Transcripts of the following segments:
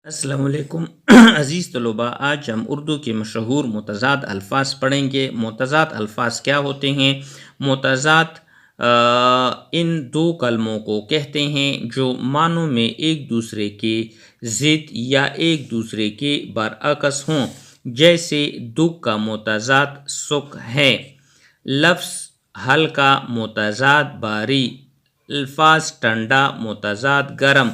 السلام علیکم عزیز طلباء، آج ہم اردو کے مشہور متضاد الفاظ پڑھیں گے۔ متضاد الفاظ کیا ہوتے ہیں؟ متضاد ان دو کلموں کو کہتے ہیں جو معنوں میں ایک دوسرے کے ضد یا ایک دوسرے کے برعکس ہوں، جیسے دکھ کا متضاد سکھ ہے، لفظ ہلکا متضاد باری، الفاظ ٹھنڈا متضاد گرم،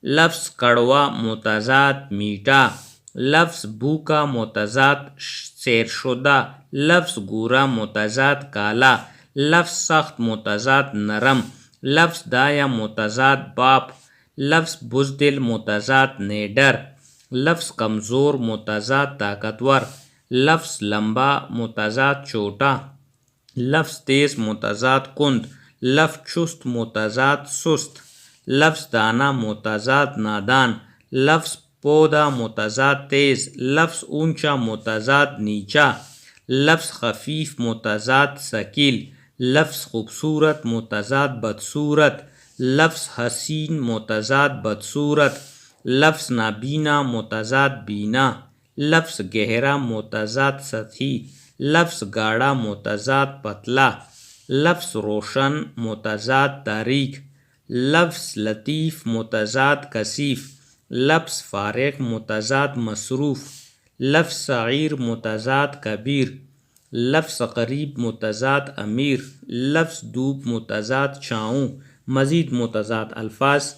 لفظ کڑوا متضاد میٹھا، لفظ بھوکا متضاد سیر شدہ، لفظ گورا متضاد کالا، لفظ سخت متضاد نرم، لفظ دایا متضاد باپ، لفظ بزدل متضاد نیڈر، لفظ کمزور متضاد طاقتور، لفظ لمبا متضاد چھوٹا، لفظ تیز متضاد کند، لفظ چست متضاد سست، لفظ دانا متضاد نادان، لفظ پودا متضاد تیز، لفظ اونچا متضاد نیچا، لفظ خفیف متضاد ثقیل، لفظ خوبصورت متضاد بدصورت، لفظ حسین متضاد بدصورت، لفظ نابینا متضاد بینا، لفظ گہرا متضاد سطحی، لفظ گاڑھا متضاد پتلا، لفظ روشن متضاد تاریک، لفظ لطیف متضاد کثیف، لفظ فارغ متضاد مصروف، لفظ صغیر متضاد کبیر، لفظ قریب متضاد امیر، لفظ دھوپ متضاد چھاؤں۔ مزید متضاد الفاظ: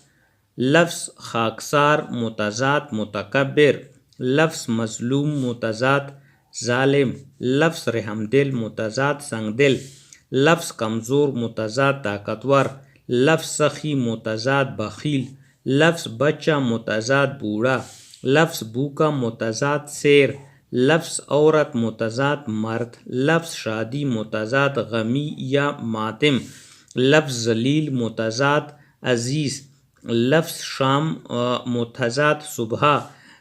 لفظ خاکسار متضاد متکبر، لفظ مظلوم متضاد ظالم، لفظ رحم دل متضاد سنگ دل، لفظ کمزور متضاد طاقتور، لفظ سخی متضاد بخیل، لفظ بچہ متضاد بوڑھا، لفظ بھوکا متضاد سیر، لفظ عورت متضاد مرد، لفظ شادی متضاد غمی یا ماتم، لفظ ذلیل متضاد عزیز، لفظ شام متضاد صبح،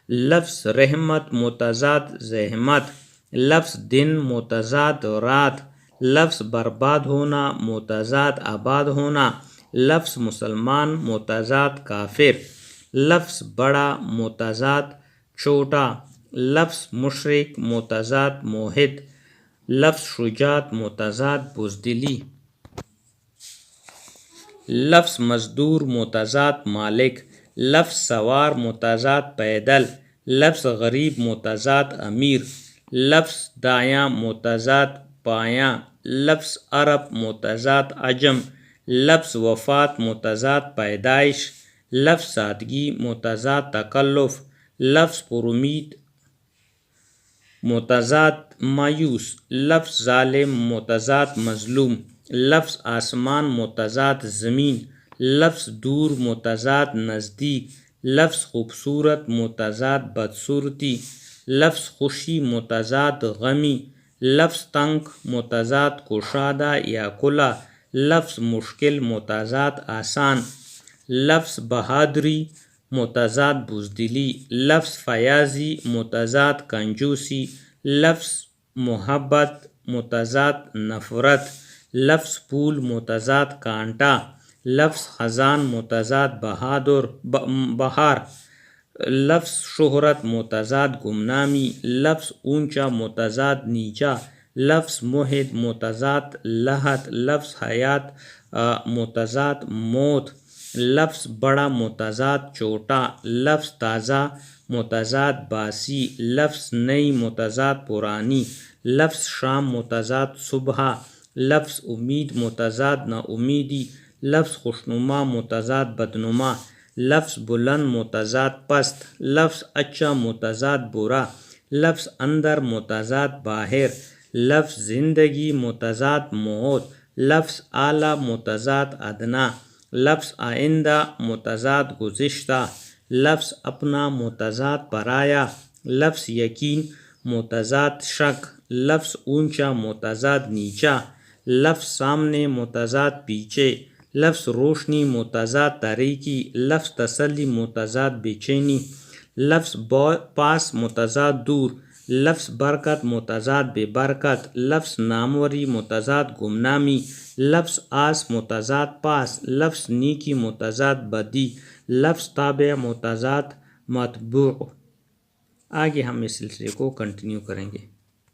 لفظ رحمت متضاد زحمت، لفظ دن متضاد رات، لفظ برباد ہونا متضاد آباد ہونا، لفظ مسلمان متضاد کافر، لفظ بڑا متضاد چھوٹا، لفظ مشرک متضاد موحد، لفظ شجاعت متضاد بزدلی، لفظ مزدور متضاد مالک، لفظ سوار متضاد پیدل، لفظ غریب متضاد امیر، لفظ دایاں متضاد بایاں، لفظ عرب متضاد عجم، لفظ وفات متضاد پیدائش، لفظ سادگی متضاد تکلف، لفظ پرامید متضاد مایوس، لفظ ظالم متضاد مظلوم، لفظ آسمان متضاد زمین، لفظ دور متضاد نزدیک، لفظ خوبصورت متضاد بدصورتی، لفظ خوشی متضاد غمی، لفظ تنگ متضاد کشادہ یا کھلا، لفظ مشکل متضاد آسان، لفظ بہادری متضاد بزدلی، لفظ فیاضی متضاد کنجوسی، لفظ محبت متضاد نفرت، لفظ پھول متضاد کانٹا، لفظ خزان متضاد بہار، لفظ شہرت متضاد گمنامی، لفظ اونچا متضاد نیچا، لفظ محد متضاد لحد، لفظ حیات متضاد موت، لفظ بڑا متضاد چھوٹا، لفظ تازہ متضاد باسی، لفظ نئی متضاد پرانی، لفظ شام متضاد صبح، لفظ امید متضاد نا امیدی، لفظ خوشنما متضاد بدنما، لفظ بلند متضاد پست، لفظ اچھا متضاد برا، لفظ اندر متضاد باہر، لفظ زندگی متضاد موت، لفظ اعلیٰ متضاد ادنیٰ، لفظ آئندہ متضاد گزشتہ، لفظ اپنا متضاد پرایا، لفظ یقین متضاد شک، لفظ اونچا متضاد نیچا، لفظ سامنے متضاد پیچھے، لفظ روشنی متضاد تاریکی، لفظ تسلی متضاد بے چینی، لفظ پاس متضاد دور، لفظ برکت متضاد بے برکت، لفظ ناموری متضاد گمنامی، لفظ آس متضاد پاس، لفظ نیکی متضاد بدی، لفظ تابع متضاد مطبوع. آگے ہم اس سلسلے کو کنٹینیو کریں گے.